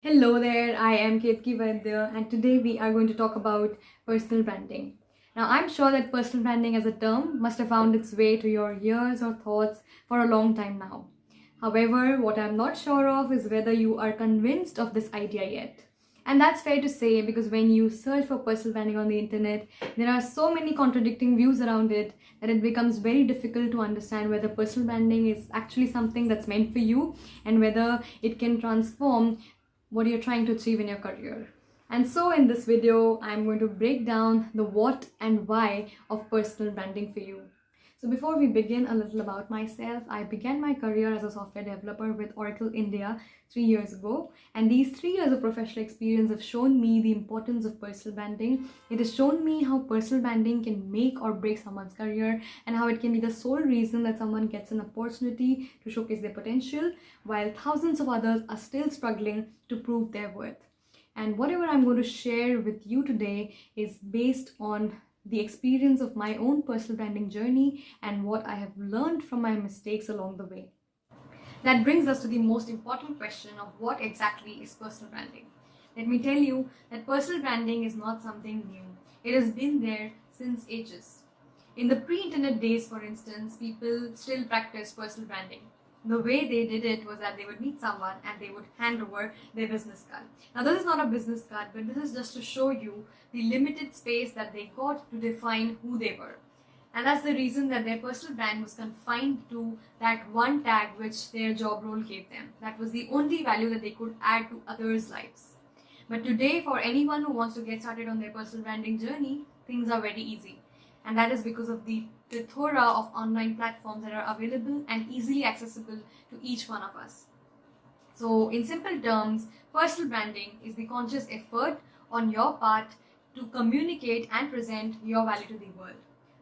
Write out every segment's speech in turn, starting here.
Hello there, I am Ketaki Vaidya, and today we are going to talk about personal branding. Now, I'm sure that personal branding as a term must have found its way to your ears or thoughts for a long time now. However, what I'm not sure of is whether you are convinced of this idea yet. And that's fair to say because when you search for personal branding on the internet, there are so many contradicting views around it that it becomes very difficult to understand whether personal branding is actually something that's meant for you and whether it can transform what you're trying to achieve in your career. And so in this video, I'm going to break down the what and why of personal branding for you. So before we begin, a little about myself. I began my career as a software developer with Oracle India 3 years ago. And these 3 years of professional experience have shown me the importance of personal branding. It has shown me how personal branding can make or break someone's career and how it can be the sole reason that someone gets an opportunity to showcase their potential, while thousands of others are still struggling to prove their worth. And whatever I'm going to share with you today is based on the experience of my own personal branding journey and what I have learned from my mistakes along the way. That brings us to the most important question of what exactly is personal branding. Let me tell you that personal branding is not something new. It has been there since ages. In the pre-internet days, for instance, people still practiced personal branding. The way they did it was that they would meet someone and they would hand over their business card. Now, this is not a business card, but this is just to show you the limited space that they got to define who they were. And that's the reason that their personal brand was confined to that one tag which their job role gave them. That was the only value that they could add to others' lives. But today, for anyone who wants to get started on their personal branding journey, things are very easy. And that is because of the plethora of online platforms that are available and easily accessible to each one of us. So in simple terms, personal branding is the conscious effort on your part to communicate and present your value to the world.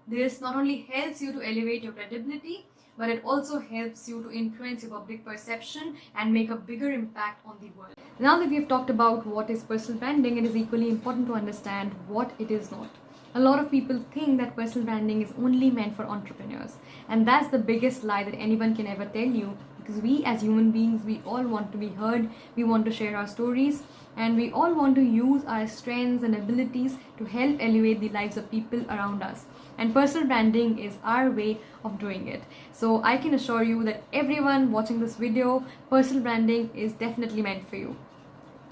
This not only helps you to elevate your credibility, but it also helps you to influence your public perception and make a bigger impact on the world. Now that we've talked about what is personal branding, it is equally important to understand what it is not. A lot of people think that personal branding is only meant for entrepreneurs, and that's the biggest lie that anyone can ever tell you, because we as human beings, we all want to be heard, we want to share our stories, and we all want to use our strengths and abilities to help elevate the lives of people around us. And personal branding is our way of doing it. So I can assure you that everyone watching this video, personal branding is definitely meant for you.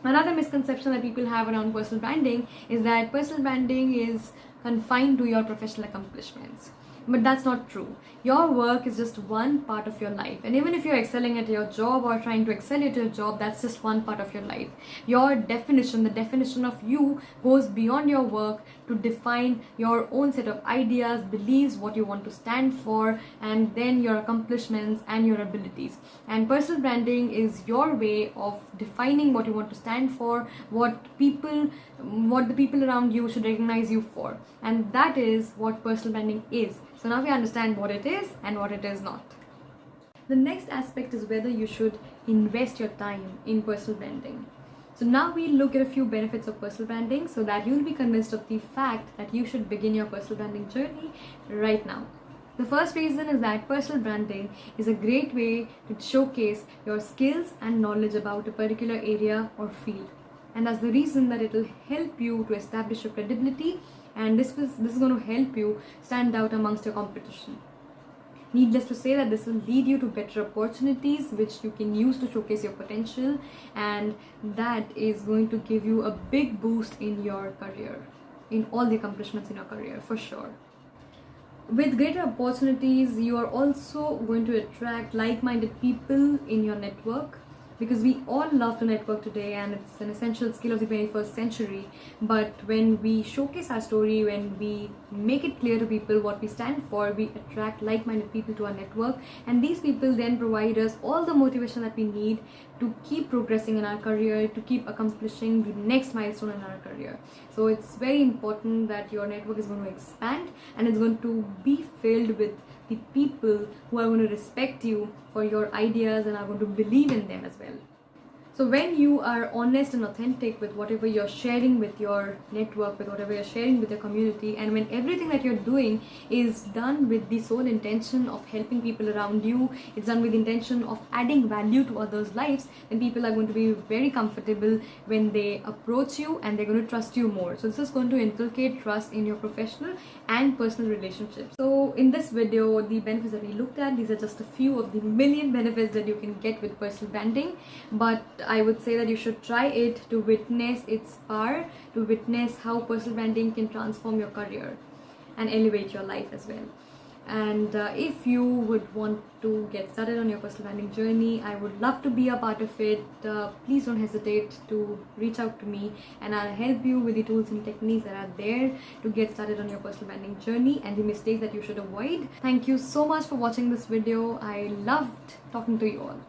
Another misconception that people have around personal branding is that personal branding is confined to your professional accomplishments. But that's not true. Your work is just one part of your life. And even if you're excelling at your job or trying to excel at your job, that's just one part of your life. Your definition, the definition of you, goes beyond your work to define your own set of ideas, beliefs, what you want to stand for, and then your accomplishments and your abilities. And personal branding is your way of defining what you want to stand for, what the people around you should recognize you for. And that is what personal branding is. So now we understand what it is and what it is not. The next aspect is whether you should invest your time in personal branding. So now we look at a few benefits of personal branding so that you'll be convinced of the fact that you should begin your personal branding journey right now. The first reason is that personal branding is a great way to showcase your skills and knowledge about a particular area or field. And that's the reason that it will help you to establish your credibility, and this is going to help you stand out amongst your competition. Needless to say that this will lead you to better opportunities which you can use to showcase your potential, and that is going to give you a big boost in your career, in all the accomplishments in your career for sure. With greater opportunities, you are also going to attract like-minded people in your network, because we all love to network today and it's an essential skill of the 21st century. But when we showcase our story, when we make it clear to people what we stand for, we attract like-minded people to our network, and these people then provide us all the motivation that we need to keep progressing in our career, to keep accomplishing the next milestone in our career. So it's very important that your network is going to expand and it's going to be filled with the people who are going to respect you for your ideas and are going to believe in them as well. So when you are honest and authentic with whatever you're sharing with your network, with whatever you're sharing with your community, and when everything that you're doing is done with the sole intention of helping people around you, it's done with the intention of adding value to others' lives, then people are going to be very comfortable when they approach you, and they're going to trust you more. So this is going to inculcate trust in your professional and personal relationships. So in this video, the benefits that we looked at, these are just a few of the million benefits that you can get with personal branding, but I would say that you should try it to witness its power, to witness how personal branding can transform your career and elevate your life as well. And if you would want to get started on your personal branding journey, I would love to be a part of it. Please don't hesitate to reach out to me, and I'll help you with the tools and techniques that are there to get started on your personal branding journey and the mistakes that you should avoid. Thank you so much for watching this video. I loved talking to you all.